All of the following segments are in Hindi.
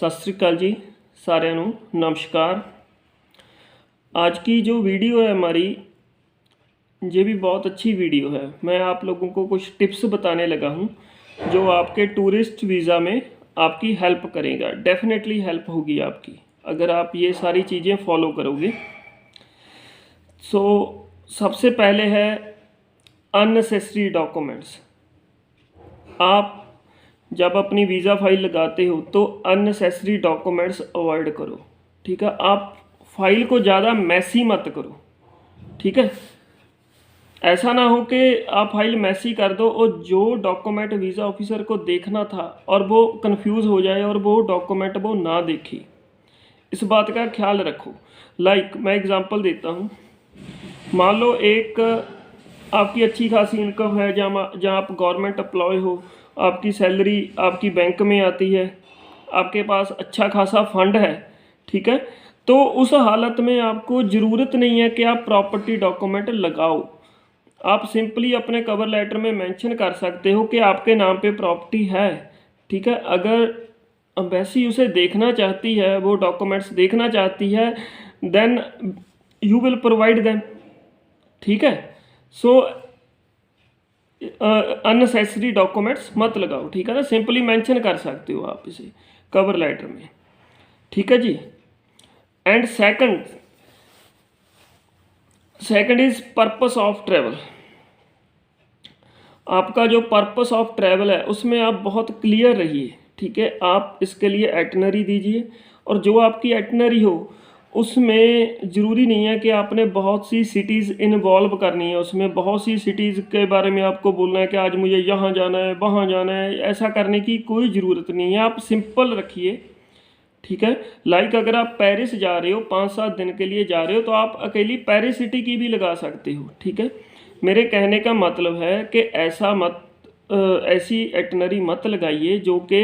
सत श्री अकाल जी साਰਿਆਂ ਨੂੰ नमस्कार। आज की जो वीडियो है हमारी ये भी बहुत अच्छी वीडियो है। मैं आप लोगों को कुछ टिप्स बताने लगा हूँ जो आपके टूरिस्ट वीज़ा में आपकी हेल्प करेगा। डेफिनेटली हेल्प होगी आपकी अगर आप ये सारी चीज़ें फॉलो करोगे। सबसे पहले है अननेसेसरी डॉक्यूमेंट्स। आप जब अपनी वीज़ा फाइल लगाते हो तो अननेसेसरी डॉक्यूमेंट्स अवॉइड करो, ठीक है। आप फाइल को ज़्यादा मैसी मत करो, ठीक है। ऐसा ना हो कि आप फाइल मैसी कर दो और जो डॉक्यूमेंट वीज़ा ऑफिसर को देखना था और वो कंफ्यूज हो जाए और वो डॉक्यूमेंट वो ना देखे। इस बात का ख्याल रखो। मैं एग्ज़ाम्पल देता हूँ। मान लो एक आपकी अच्छी खासी इनकम है, जहाँ आप गवर्नमेंट एम्प्लॉय हो, आपकी सैलरी आपकी बैंक में आती है, आपके पास अच्छा खासा फंड है, ठीक है। तो उस हालत में आपको ज़रूरत नहीं है कि आप प्रॉपर्टी डॉक्यूमेंट लगाओ। आप सिंपली अपने कवर लेटर में मेंशन कर सकते हो कि आपके नाम पे प्रॉपर्टी है, ठीक है। अगर एम्बेसी उसे देखना चाहती है, वो डॉक्यूमेंट्स देखना चाहती है, then you will provide them, ठीक है। अननेसेसरी डॉक्यूमेंट्स मत लगाओ, ठीक है ना। सिंपली मेंशन कर सकते हो आप इसे कवर लेटर में, ठीक है जी। And second is purpose of travel. आपका जो पर्पस ऑफ ट्रैवल है उसमें आप बहुत क्लियर रहिए, ठीक है। आप इसके लिए एटनरी दीजिए और जो आपकी एटनरी हो उसमें ज़रूरी नहीं है कि आपने बहुत सी सिटीज़ इन्वॉल्व करनी है। उसमें बहुत सी सिटीज़ के बारे में आपको बोलना है कि आज मुझे यहाँ जाना है, वहाँ जाना है। ऐसा करने की कोई ज़रूरत नहीं है। आप सिंपल रखिए, ठीक है। अगर आप पेरिस जा रहे हो, 5-7 दिन के लिए जा रहे हो, तो आप अकेली पेरिस सिटी की भी लगा सकते हो, ठीक है। मेरे कहने का मतलब है कि ऐसी एटनरी मत लगाइए जो कि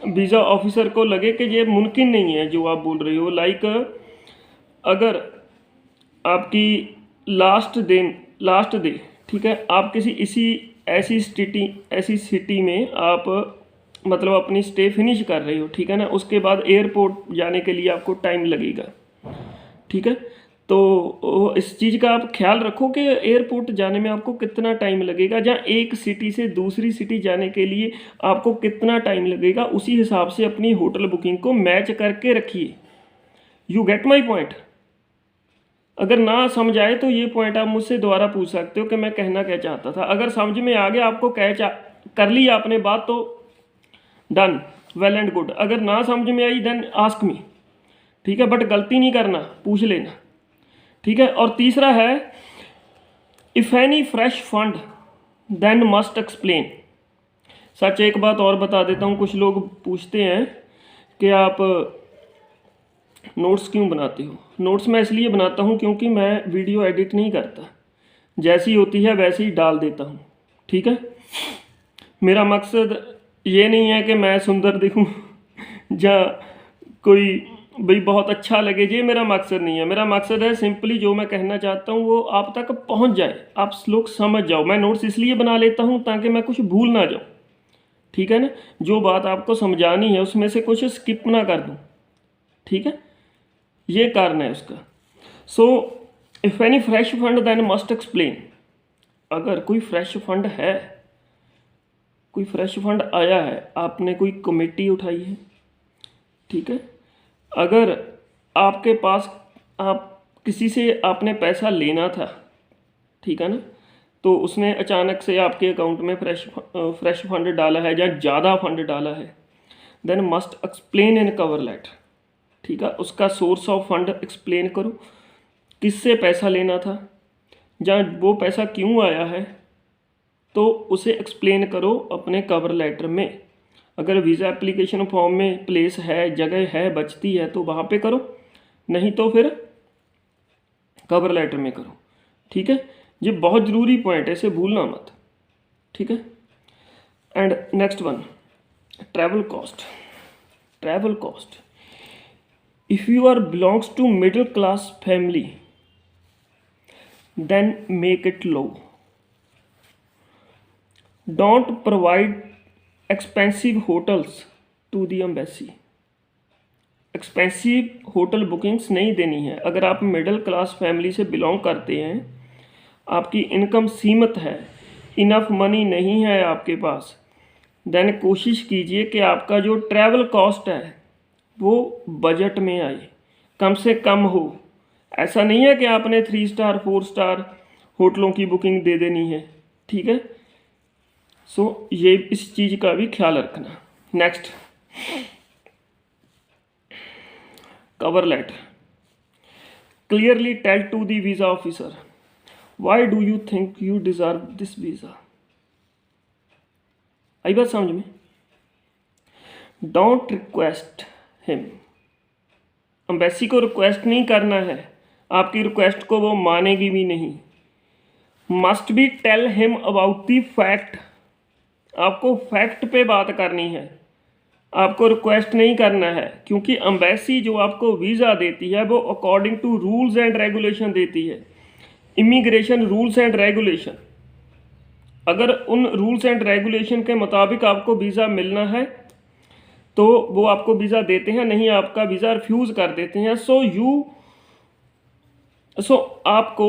वीज़ा ऑफिसर को लगे कि ये मुमकिन नहीं है जो आप बोल रहे हो। अगर आपकी लास्ट डे, ठीक है, आप ऐसी सिटी में आप मतलब अपनी स्टे फिनिश कर रहे हो, ठीक है ना। उसके बाद एयरपोर्ट जाने के लिए आपको टाइम लगेगा, ठीक है। तो इस चीज़ का आप ख्याल रखो कि एयरपोर्ट जाने में आपको कितना टाइम लगेगा, जहाँ एक सिटी से दूसरी सिटी जाने के लिए आपको कितना टाइम लगेगा, उसी हिसाब से अपनी होटल बुकिंग को मैच करके रखिए। You get my point. अगर ना समझ आए तो ये पॉइंट आप मुझसे दोबारा पूछ सकते हो कि मैं कहना क्या चाहता था। अगर समझ में आ गया, आपको कर ली आपने बात, तो डन, वेल एंड गुड। अगर ना समझ में आई देन आस्क मी, ठीक है। बट गलती नहीं करना, पूछ लेना, ठीक है। और तीसरा है if any fresh fund then must explain. सच एक बात और बता देता हूँ। कुछ लोग पूछते हैं कि आप नोट्स क्यों बनाते हो। नोट्स मैं इसलिए बनाता हूँ क्योंकि मैं वीडियो एडिट नहीं करता, जैसी होती है वैसे ही डाल देता हूँ, ठीक है। मेरा मकसद ये नहीं है कि मैं सुंदर दिखूँ या कोई भाई बहुत अच्छा लगे, ये मेरा मकसद नहीं है। मेरा मकसद है सिंपली जो मैं कहना चाहता हूँ वो आप तक पहुँच जाए, आप लोग समझ जाओ। मैं नोट्स इसलिए बना लेता हूँ ताकि मैं कुछ भूल ना जाऊँ, ठीक है ना। जो बात आपको समझानी है उसमें से कुछ स्किप ना कर दूँ, ठीक है। ये कारण है उसका। If any fresh fund then must explain. अगर कोई फ्रेश फंड आया है, आपने कोई कमेटी उठाई है, ठीक है। अगर आपके पास किसी से आपने पैसा लेना था, ठीक है ना, तो उसने अचानक से आपके अकाउंट में फ्रेश फंड डाला है या ज़्यादा फंड डाला है, then must explain in cover letter, ठीक है। उसका सोर्स ऑफ फंड एक्सप्लेन करो, किससे पैसा लेना था या वो पैसा क्यों आया है, तो उसे एक्सप्लेन करो अपने कवर लेटर में। अगर वीज़ा एप्लीकेशन फॉर्म में प्लेस है, जगह है, बचती है, तो वहाँ पे करो, नहीं तो फिर कवर लेटर में करो, ठीक है। ये बहुत ज़रूरी पॉइंट है, इसे भूलना मत, ठीक है। And next one, travel cost. If you are belongs to middle class family then make it low. Don't provide expensive hotels to the embassy. Expensive hotel bookings नहीं देनी है। अगर आप मिडिल क्लास फैमिली से बिलोंग करते हैं, आपकी इनकम सीमित है, इनफ मनी नहीं है आपके पास, देन कोशिश कीजिए कि आपका जो ट्रैवल कॉस्ट है वो बजट में आए, कम से कम हो। ऐसा नहीं है कि आपने 3 स्टार 4 स्टार होटलों की बुकिंग दे देनी है, ठीक है। सो ये इस चीज़ का भी ख्याल रखना। Next, cover letter. Clearly tell to the visa officer why do you think you deserve this visa. आई बात समझ में? Don't request him. एम्बेसी को रिक्वेस्ट नहीं करना है, आपकी रिक्वेस्ट को वो मानेगी भी नहीं। Must be tell him about the fact. आपको फैक्ट पे बात करनी है, आपको रिक्वेस्ट नहीं करना है, क्योंकि एम्बेसी जो आपको वीज़ा देती है वो according to rules and regulation देती है, इमिग्रेशन रूल्स एंड रेगुलेशन। अगर उन रूल्स एंड रेगुलेशन के मुताबिक आपको वीज़ा मिलना है तो वो आपको वीज़ा देते हैं, नहीं आपका वीज़ा रिफ्यूज़ कर देते हैं। सो आपको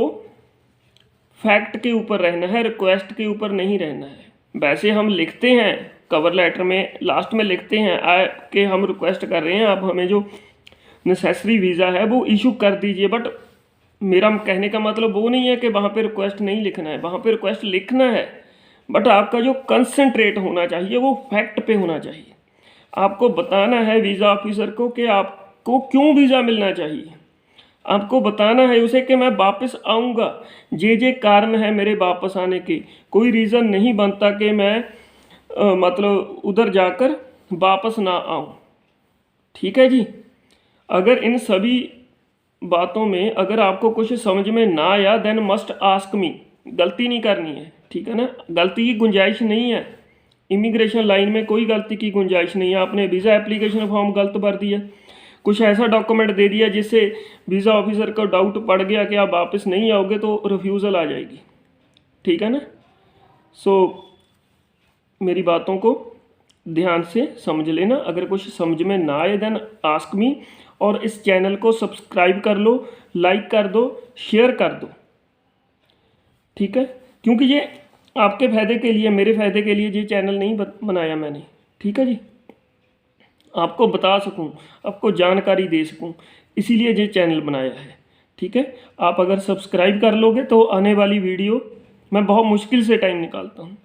फैक्ट के ऊपर रहना है, रिक्वेस्ट के ऊपर नहीं रहना है। वैसे हम लिखते हैं कवर लेटर में, लास्ट में लिखते हैं कि हम रिक्वेस्ट कर रहे हैं, आप हमें जो नेसेसरी वीज़ा है वो इशू कर दीजिए, बट मेरा कहने का मतलब वो नहीं है कि वहाँ पे रिक्वेस्ट नहीं लिखना है, वहाँ पे रिक्वेस्ट लिखना है, बट आपका जो कंसंट्रेट होना चाहिए वो फैक्ट पे होना चाहिए। आपको बताना है वीज़ा ऑफिसर को कि आपको क्यों वीज़ा मिलना चाहिए, आपको बताना है उसे कि मैं वापस आऊँगा, जे कारण है मेरे वापस आने के, कोई रीज़न नहीं बनता कि मैं मतलब उधर जाकर वापस ना आऊँ, ठीक है जी। अगर इन सभी बातों में अगर आपको कुछ समझ में ना आया देन मस्ट आस्क मी। गलती नहीं करनी है, ठीक है ना, गलती की गुंजाइश नहीं है। इमिग्रेशन लाइन में कोई गलती की गुंजाइश नहीं है। आपने वीज़ा एप्लीकेशन फॉर्म गलत भर दिया, कुछ ऐसा डॉक्यूमेंट दे दिया जिससे वीज़ा ऑफिसर को डाउट पड़ गया कि आप वापस नहीं आओगे तो रिफ्यूज़ल आ जाएगी, ठीक है ना। सो मेरी बातों को ध्यान से समझ लेना। अगर कुछ समझ में ना आए देन आस्क मी, और इस चैनल को सब्सक्राइब कर लो, लाइक कर दो, शेयर कर दो, ठीक है, क्योंकि ये आपके फ़ायदे के लिए, मेरे फ़ायदे के लिए ये चैनल नहीं बनाया मैंने, ठीक है जी। आपको बता सकूं, आपको जानकारी दे सकूं, इसीलिए ये चैनल बनाया है, ठीक है। आप अगर सब्सक्राइब कर लोगे तो आने वाली वीडियो मैं बहुत मुश्किल से टाइम निकालता हूँ,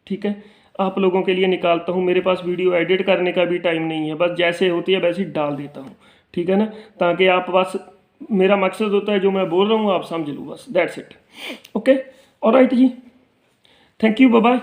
ठीक है, आप लोगों के लिए निकालता हूँ। मेरे पास वीडियो एडिट करने का भी टाइम नहीं है, बस जैसे होती है वैसे ही डाल देता हूँ, ठीक है ना, ताकि आप बस, मेरा मकसद होता है जो मैं बोल रहा हूँ आप समझ लो, बस दैट्स इट। ओके, ऑलराइट जी, थैंक यू, बाय बाय।